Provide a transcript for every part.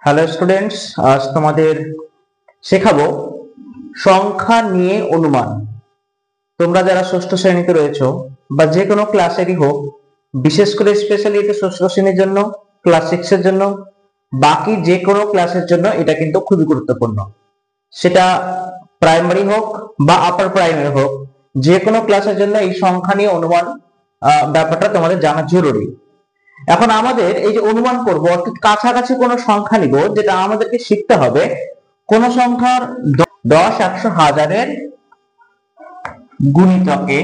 Hello students, আজ তোমাদের শেখাবো সংখ্যা নিয়ে অনুমান। তোমরা যারা ষষ্ঠ শ্রেণীতে রয়েছো বা যে কোনো ক্লাসেরই হোক, বিশেষ করে স্পেশালি এটা ষষ্ঠ শ্রেণীর জন্য, ক্লাস 6 এর জন্য, বাকি যে কোনো ক্লাসের জন্য এটা কিন্তু খুবই গুরুত্বপূর্ণ। সেটা প্রাইমারি হোক বা আপার প্রাইমারি হোক, যে কোনো ক্লাসের জন্য এই সংখ্যা নিয়ে অনুমান ব্যাপারটা তোমাদের জানা জরুরি। এখন আমাদের এই যে অনুমান করব, অর্থাৎ কাছাকাছি কোন সংখ্যা নিব, যেটা আমাদেরকে শিখতে হবে কোন সংখ্যার 10, 100, 1000-এর গুণিতকে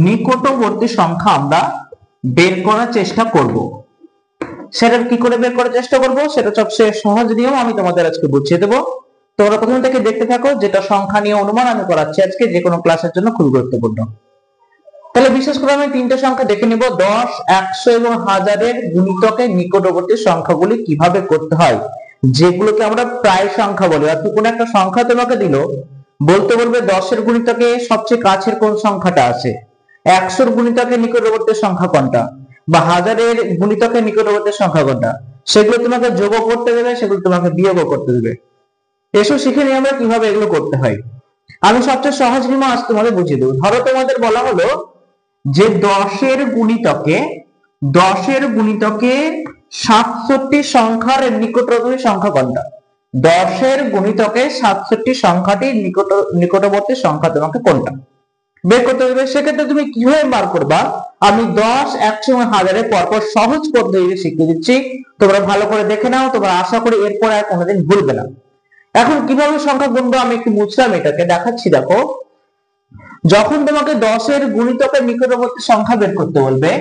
নিকটবর্তী সংখ্যা আমরা বের করার চেষ্টা করব। সেটা কি করে বের করার চেষ্টা করব, সেটা সবচেয়ে সহজ নিয়ম আমি তোমাদের আজকে বুঝিয়ে দেবো। তোমরা প্রথম থেকে দেখতে থাকো, যেটা সংখ্যা নিয়ে অনুমান আমি করাচ্ছি আজকে, যে কোনো ক্লাসের জন্য খুব গুরুত্বপূর্ণ। তাহলে বিশেষ করে আমি তিনটে সংখ্যা দেখে নিব, 10, 100 এবং 1000-এর গুণিতকে নিকটবর্তী সংখ্যাগুলি কিভাবে করতে হয়, যেগুলোকে আমরা প্রায় সংখ্যা বলি। অর্থাৎ কোন একটা সংখ্যা তোমাকে দিল, বলতে বলবে 10-এর গুণিতকে সবচেয়ে কাছের কোন সংখ্যাটা আছে, 100-এর গুণিতকে নিকটবর্তী সংখ্যা কোনটা, বা 1000-এর গুণিতকে নিকটবর্তী সংখ্যা কোনটা, সেগুলো তোমাকে যোগ করতে দেবে, সেগুলো তোমাকে বিয়োগ করতে দেবে। এসব শিখে নিয়ে আমরা কিভাবে এগুলো করতে হয়। আমি সবচেয়ে সহজ নিয়ম আজ তোমাদের বুঝিয়ে দেবো। ধরো তোমাদের বলা হলো যে 10-এর গুণিতকে 67 সংখ্যার নিকটবর্তী সংখ্যা কোনটা, 10-এর গুণিতকে 67 সংখ্যাটির নিকটবর্তী সংখ্যা তোমাকে কোনটা বের করতে হবে। সেক্ষেত্রে তুমি কিভাবে বার করবা, আমি 10, 100 এবং 1000-এর পরপর সহজ পদ্ধতিতে শিখিয়ে দিচ্ছি, তোমরা ভালো করে দেখে নাও। তোমরা আশা করি এরপর আর কোনোদিন ভুলবে না। এখন কিভাবে সংখ্যা গুনবো আমি একটু মুছলাম, এটাকে দেখাচ্ছি। দেখো, যখন তোমাকে 10-এর গুণিতকের নিকটবর্তী সংখ্যা বের করতে বলবে,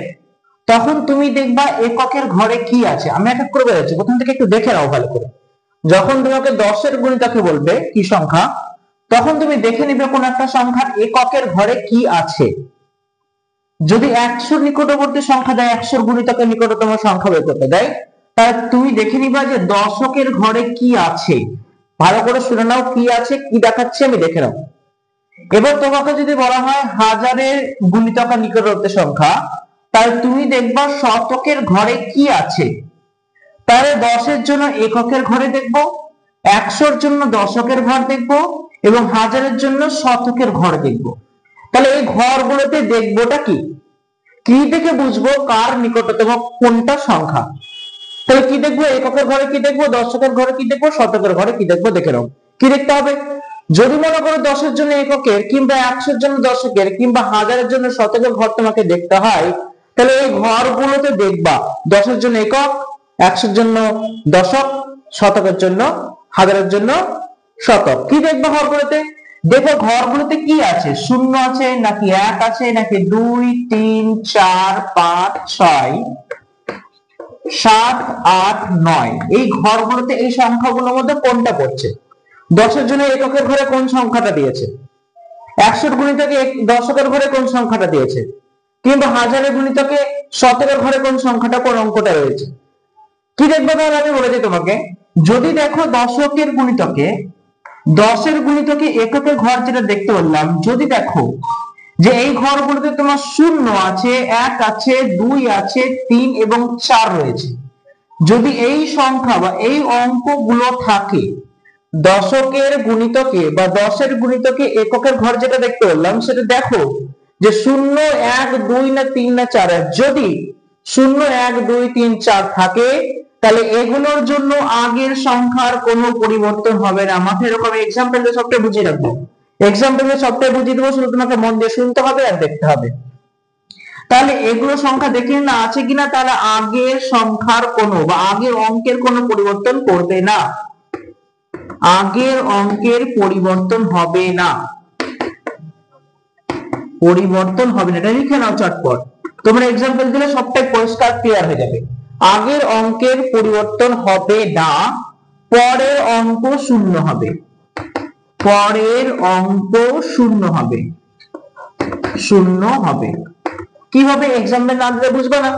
তখন তুমি দেখবা এককের ঘরে কি আছে। আমি এক এক করে বেরোচ্ছি, প্রথম থেকে একটু দেখে নাও ভালো করে। যখন তোমাকে 10-এর গুণিতকে বলবে কি সংখ্যা, তখন তুমি দেখে নিবে কোন একটা সংখ্যার এককের ঘরে কি আছে। যদি 100-এর নিকটবর্তী সংখ্যা দেয়, 100-এর গুণিতকের নিকটতম সংখ্যা বের করতে দেয়, তাহলে তুমি দেখে নিবা যে দশকের ঘরে কি আছে। ভালো করে শুনে নাও কি আছে, কি দেখাচ্ছি আমি, দেখে নাও। এবার তোমাকে যদি বলা হয় 1000-এর গুণিতক আর নিকটবর্তী সংখ্যা, তাহলে তুমি দেখবা শতকের ঘরে কি আছে। তাহলে 10-এর জন্য এককের ঘরে দেখবো, 100-এর জন্য দশকের ঘর দেখবো, এবং 1000-এর জন্য শতকের ঘর দেখবো। তাহলে এই ঘরগুলোতে দেখবোটা কি, কি দেখে বুঝবো কার নিকটতম কোনটা সংখ্যা। তাহলে কি দেখবো, এককের ঘরে কি দেখবো, দশকের ঘরে কি দেখবো, শতকের ঘরে কি দেখবো, দেখে নাও। কি দেখতে হবে, যদি মনে করো 10-এর জন্য এককের, কিংবা 100-এর জন্য দশকের, কিংবা 1000-এর জন্য শতকের ঘর তোমাকে দেখতে হয়, তাহলে এই ঘরগুলোতে দেখবা 10-এর জন্য একক, 100-এর জন্য দশক, শতকের জন্য, 1000-এর জন্য শতক। কি দেখবা ঘরগুলোতে, দেখো ঘরগুলোতে কি আছে, শূন্য আছে নাকি 1 আছে নাকি 2, 3, 4, 5, 6, 7, 8, 9, এই ঘরগুলোতে এই সংখ্যাগুলোর মধ্যে কোনটা পড়ছে। 10-এর জন্য এককের ঘরে কোন সংখ্যাটা দিয়েছে, 100-এর গুণিতকে দশকের ঘরে কোন সংখ্যাটা দিয়েছে, কিংবা 1000-এর গুণিতকে শতকের ঘরে কোন সংখ্যাটা, কোন অঙ্কটা রয়েছে। কি দেখবে, তাহলে আমি বলেছি তোমাকে, যদি দেখো দশকের গুণিতকে 10-এর গুণিতকে এককের ঘর যেটা দেখতে বললাম, যদি দেখো যে এই ঘরগুলোতে তোমার শূন্য আছে, 1 আছে, 2 আছে, 3 এবং 4 রয়েছে, যদি এই সংখ্যা বা এই অঙ্কগুলো থাকে দশকের গুণিতকে বা 10-এর গুণিতকে এককের ঘর যেটা দেখতে বললাম, সেটা দেখো যে 0, 1, 2 না 3 না 4। যদি 0, 1, 2, 3, 4 থাকে, তাহলে এগুলোর জন্য আগের সংখ্যার কোনো পরিবর্তন হবে না। মাথায় এরকম এক্সাম্পল দিয়ে সবটা বুঝিয়ে রাখবো, এক্সাম্পল দিয়ে সবটাই বুঝিয়ে দেবো, শুধু তোমাকে মন দিয়ে শুনতে হবে আর দেখতে হবে। তাহলে এগুলো সংখ্যা দেখে না আছে কিনা, তাহলে আগের সংখ্যার কোনো বা আগের অঙ্কের কোনো পরিবর্তন করবে না, আগের অঙ্কের পরিবর্তন হবে না, পরিবর্তন হবে না। এটা লিখে নাও চটপট, তোমরা এক্সাম্পল দিলে সবটাই পরিষ্কার ক্লিয়ার হয়ে যাবে। আগের অঙ্কের পরিবর্তন হবে না, পরের অঙ্ক শূন্য হবে, পরের অঙ্ক শূন্য হবে, শূন্য হবে। কিভাবে, এক্সাম্পল না দিলে বুঝবে না।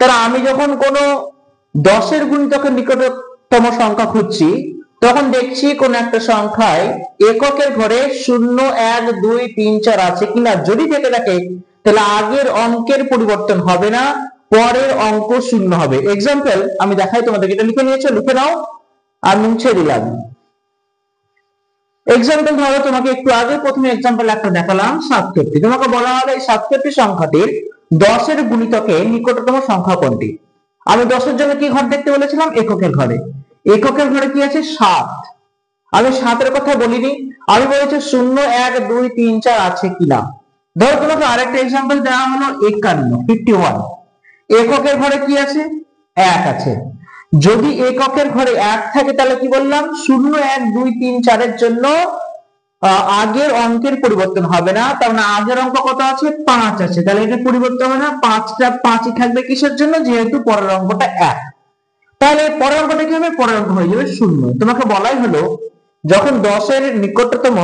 তাহলে আমি যখন কোন 10-এর গুণিতকের নিকটতম সংখ্যা খুঁজছি, তখন দেখছি কোন একটা সংখ্যায় এককের ঘরে 0, 1, 2, 3, 4 আছে কিনা। যদি থেকে থাকে, তাহলে আগের অঙ্কের পরিবর্তন হবে না, পরের অঙ্ক শূন্য হবে। এক্সাম্পল আমি দেখাই তোমাদেরকে, এটা লিখে নিয়েছো, লিখে নাও আর মুছে দিলাম। এক্সাম্পল ধরো তোমাকে একটু আগে প্রথমে এক্সাম্পল একটা দেখালাম 67। তোমাকে বলা হলো এই 67 সংখ্যাটির 10 এর গুণিতকে নিকটতম সংখ্যা কোনটি। আমি 10 এর জন্য কি ঘর দেখতে বলেছিলাম? এককের ঘরে। এককের ঘরে কি আছে? 7। আমি 7 এর কথা বলিনি, আমি বলেছি 0 1 2 3 4 আছে কিনা। ধরো তোমাকে আরেকটা এক্সাম্পল দেওয়া হলো 51। এককের ঘরে কি আছে? 1 আছে। যদি এককের ঘরে 1 থাকে তাহলে কি বললাম? 0 1 2 3 4 এর জন্য আগের অঙ্কের পরিবর্তন হবে না। তার মানে আগের অঙ্ক কত আছে? 5 আছে, তাহলে এটা পরিবর্তন হবে না। 5টা 5ই থাকবে কিসের জন্য? যেহেতু পরের অঙ্কটা 1। তাহলে পরের অঙ্কটা কি হবে? পরের অঙ্ক হয়ে যাবে 0। তোমাকে বলাই হলো যখন 10 এর নিকটতম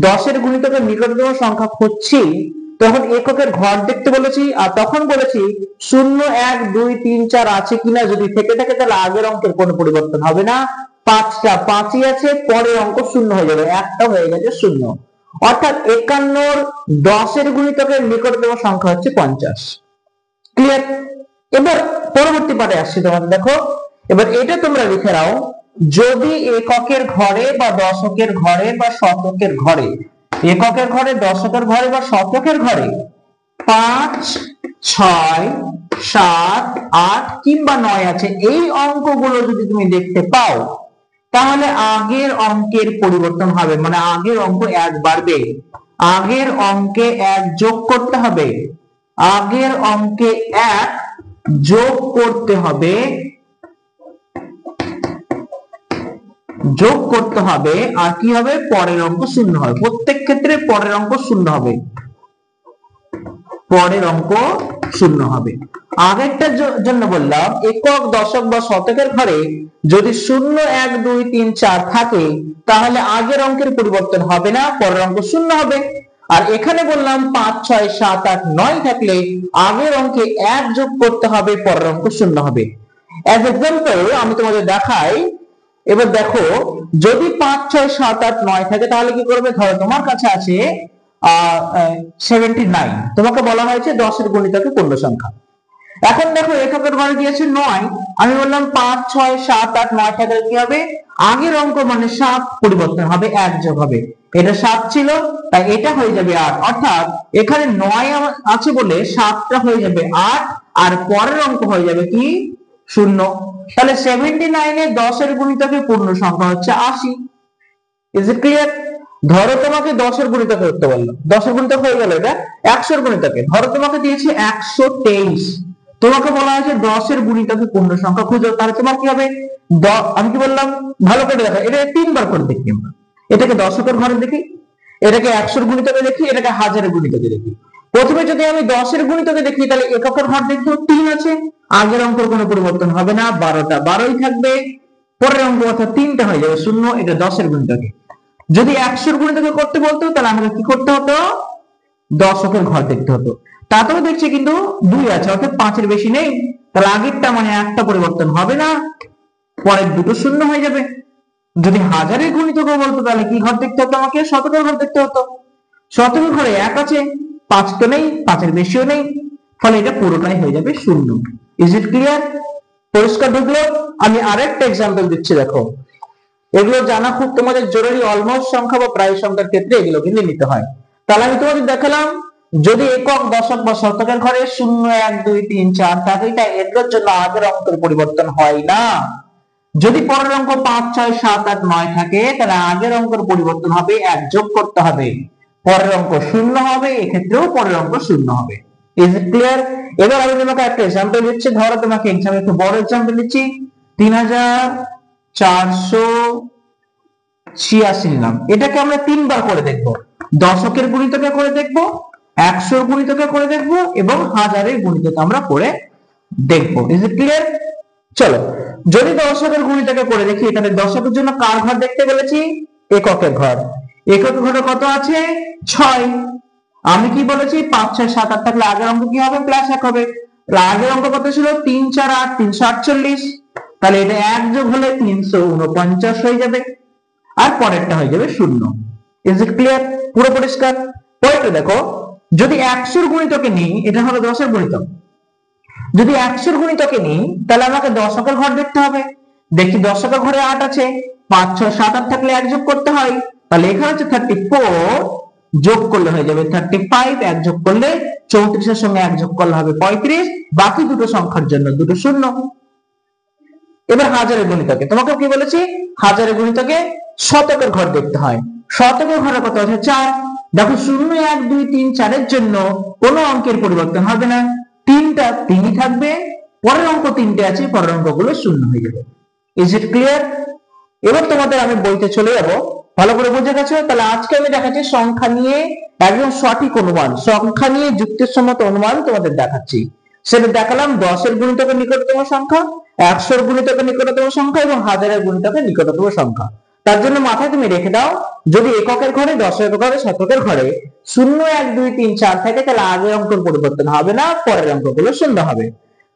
10 এর গুণিতকের নিকটতম সংখ্যা খুঁজছি তখন এককের ঘর দেখতে বলেছি, আর তখন বলেছি 0 1 2 3 4 আছে কিনা। যদি থেকে থাকে তাহলে আগের অঙ্কের কোনো পরিবর্তন হবে না। 5টা 5ই আছে, পরের অঙ্ক 0 হয়ে যাবে, একটা হয়ে গেছে 0। অর্থাৎ 51 10 এর গুণিতকের নিকটতম সংখ্যা হচ্ছে 50। ক্লিয়ার? এবার পরবর্তী পাঠে আসছি তোমাদের, দেখো এবার এটা তোমরা লিখে নাও। যদি এককের ঘরে বা দশকের ঘরে বা শতকের ঘরে, এককের ঘরে, দশকের ঘরে বা শতকের ঘরে 5 6 7 8 কিংবা 9 আছে, এই অঙ্কগুলো যদি তুমি দেখতে পাও তাহলে আগের অঙ্কের পরিবর্তন হবে। মানে আগের অঙ্ক 1 বাড়বে, আগের অঙ্কে 1 যোগ করতে হবে, আগের অঙ্কে 1 যোগ করতে হবে, যোগ করতে হবে। আর কি হবে? পরের অঙ্ক 0 হবে। প্রত্যেক ক্ষেত্রে পরের অঙ্ক 0 হবে, পরের অঙ্ক 0 হবে। আগেরটার জন্য বললাম একক, দশক বা শতকের ঘরে যদি 0 1 2 3 4 থাকে তাহলে আগের অঙ্কের পরিবর্তন হবে না, পরের অঙ্ক 0 হবে। আর এখানে বললাম 5 6 7 8 9 থাকলে আগের অঙ্কে 1 যোগ করতে হবে, পরের অঙ্ক 0 হবে। অ্যাজ এক্সাম্পল আমি তোমাদের দেখাই। এবার দেখো যদি 5 6 7 8 9 থাকে তাহলে কি করবে? ধরো তোমার কাছে আছে 79, তোমাকে বলা হয়েছে 10 এর গুণিতকে পূর্ণ সংখ্যা। এখন দেখো এককের ঘরে কি আছে? 9। আমি বললাম 5 6 7 8 9 থাকলে কি হবে? আগের অঙ্ক মানে 7 পরিবর্তন হবে, 1 যোগ হবে। এটা 7 ছিল, তাই এটা হয়ে যাবে 8। অর্থাৎ এখানে 9 আছে বলে 7টা হয়ে যাবে 8, আর পরের অঙ্ক হয়ে যাবে কি? 0। তাহলে 79 এ 10 এর গুণিতকে পূর্ণ সংখ্যা হচ্ছে 80। Is it clear? ধরো তোমাকে 10 এর গুণিতক করতে বললো, 10 এর গুণিতক হয়ে গেল, এটা 100 এর গুণিতকে। ধরো তোমাকে দিয়েছে 123, তোমাকে বলা হয়েছে 10 এর গুণিতকে পূর্ণ সংখ্যা খুঁজো। তাহলে তোমার কি হবে? আমি কি বললাম? ভালো করে দেখো, এটা 3 বার করে দেখি আমরা। এটাকে দশকের ঘরে দেখি, এটাকে 100 এর গুণিতকে দেখি, এটাকে 1000 এর গুণিতকে দেখি। প্রথমে যদি আমি 10 এর গুণিতকে দেখি তাহলে এককের ঘর দেখবো 3 আছে, আগের অঙ্কের কোনো পরিবর্তন হবে না, 12টা 12ই থাকবে, পরের অঙ্ক অর্থাৎ 3টা হয়ে যাবে 0। এটা 10 এর গুণিতকে। যদি 100 এর গুণিতকে করতে বলতো তাহলে আমাকে কি করতে হতো? দশকের ঘর দেখতে হতো। তাতেও দেখছি কিন্তু 2 আছে, অর্থাৎ 5 এর বেশি নেই, তাহলে আগেরটা মানে একটা পরিবর্তন হবে না, পরের দুটো 0 হয়ে যাবে। যদি হাজারের গুণিতকে বলতো তাহলে কি ঘর দেখতে হতো? আমাকে শতকের ঘর দেখতে হতো। শতকের ঘরে 1 আছে, 5 তো নেই, 5 এর বেশিও নেই, ফলে এটা পুরোটাই হয়ে যাবে 0। Is it clear? পরিষ্কার ঢুকলো? আমি আরেকটা এক্সাম্পল দিচ্ছি, দেখো এগুলো জানা খুব তোমাদের জরুরি। অলমোস্ট সংখ্যা বা প্রায় সংখ্যার ক্ষেত্রে এগুলো কিন্তু নিতে হয়। তাহলে আমি তোমাদের দেখালাম যদি একক, দশক বা শতকের ঘরে 0 1 2 3 4 থাকে তাই এগুলোর জন্য আগের অঙ্কের পরিবর্তন হয় না। যদি পরের অঙ্ক 5 6 7 8 9 থাকে তাহলে আগের অঙ্কের পরিবর্তন হবে, 1 যোগ করতে হবে, পরের অঙ্ক 0 হবে, এক্ষেত্রেও পরের অঙ্ক 0 হবে। Is it clear? এবার আমি তোমাকে একটা एग्जांपल দিচ্ছি। ধরো তোমাকে एग्जांपल একটু বড় एग्जांपल দিচ্ছি। 3486 নিলাম। এটাকে আমরা 3 বার করে দেখব। দশকের গুণিতকে করে দেখব, 100 এর গুণিতকে করে দেখব এবং 1000 এর গুণিতকে আমরা করে দেখব। Is it clear? চলো যদি দশকের গুণিতকে করে দেখি, এখানে দশকের জন্য কার ঘর দেখতে বলেছি? এককের ঘর। এককের ঘরে কত আছে? 6। আমি কি বলেছি? 5 6 7 8 থাকলে আগের অঙ্ক কি হবে? প্লাস 1 হবে। আগের অঙ্ক কত ছিল? 3 4 8 348, তাহলে এটা 1 যোগ হলে 349 হয়ে যাবে, আর পরেরটা হয়ে যাবে 0। Is it clear? পুরো পরিষ্কার? পরেরটা দেখো, যদি 100 এর গুণিতকে নিই, এটা হলো 10 এর গুণিতক, যদি 100 এর গুণিতকে নিই তাহলে আমাকে দশকের ঘর দেখতে হবে। দেখি দশকের ঘরে 8 আছে, 5 6 7 8 থাকলে 1 যোগ করতে হয়, তাহলে এখানে হচ্ছে 34 যোগ করলে হয়ে যাবে 35, 1 যোগ করলে 34 এর সঙ্গে 1 যোগ করলে হবে 35, বাকি দুটো সংখ্যার জন্য দুটো শূন্য। এবার হাজারের গুণিতকে, তোমাকে কি বলেছি হাজারের গুণিতকে শতকের ঘর দেখতে হয়। শতকের ঘরে কত আছে 4, দেখো 0 1 2 3 4 এর জন্য কোনো অঙ্কের পরিবর্তন হবে না, তিনটা তিনই থাকবে, পরের অঙ্ক তিনটে আছে, পরের অঙ্কগুলো শূন্য হয়ে যাবে। Is it clear? এবার তোমাদের আমি বইতে চলে যাব, ভালো করে বুঝে গেছো? তাহলে আজকে আমি দেখাচ্ছি সংখ্যা নিয়ে একদম সঠিক অনুমান, সংখ্যা নিয়ে যুক্তিসম্মত অনুমান তোমাদের দেখাচ্ছি। সেটা দেখালাম 10 এর গুণিতকের নিকটতম সংখ্যা, 100 এর গুণিতকের নিকটতম সংখ্যা এবং 1000 এর গুণিতকের নিকটতম সংখ্যা। তার জন্য মাথায় তুমি রেখে দাও, যদি এককের ঘরে, দশের ঘরে, শতকের ঘরে 0 1 2 3 4 থাকে তাহলে আগের অঙ্কের পরিবর্তন হবে না, পরের অঙ্কগুলো শূন্য হবে।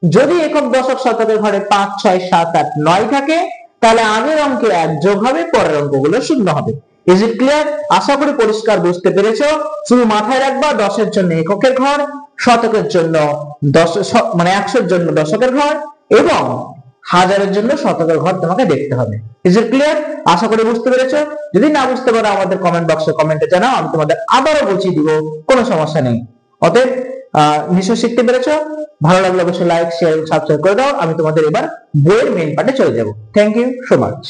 যদি একক, দশক, শতকের ঘরে 5 6 7 8 9 থাকে তাহলে আগের অঙ্কে 1 যোগ হবে, পরের অঙ্কগুলো শূন্য হবে। Is it clear? আশা করি পরিষ্কার বুঝতে পেরেছো। শুধু মাথায় রাখবা 10 এর জন্য এককের ঘর, শতকের জন্য 100 এর জন্য দশকের ঘর এবং 1000 এর জন্য শতকের ঘর তোমাকে দেখতে হবে। Is it clear? আশা করি বুঝতে পেরেছো। যদি না বুঝতে পারো আমাদের কমেন্ট বক্সে কমেন্টে জানাও, আমি তোমাদের আবারও বুঝিয়ে দিব, কোনো সমস্যা নেই। অতএব নিশ্চয় শিখতে পেরেছো। ভালো লাগলে অবশ্যই লাইক, শেয়ার, সাবস্ক্রাইব করে দাও। আমি তোমাদের এবার বইয়ের মেইন পার্টে চলে যাব। Thank you so much.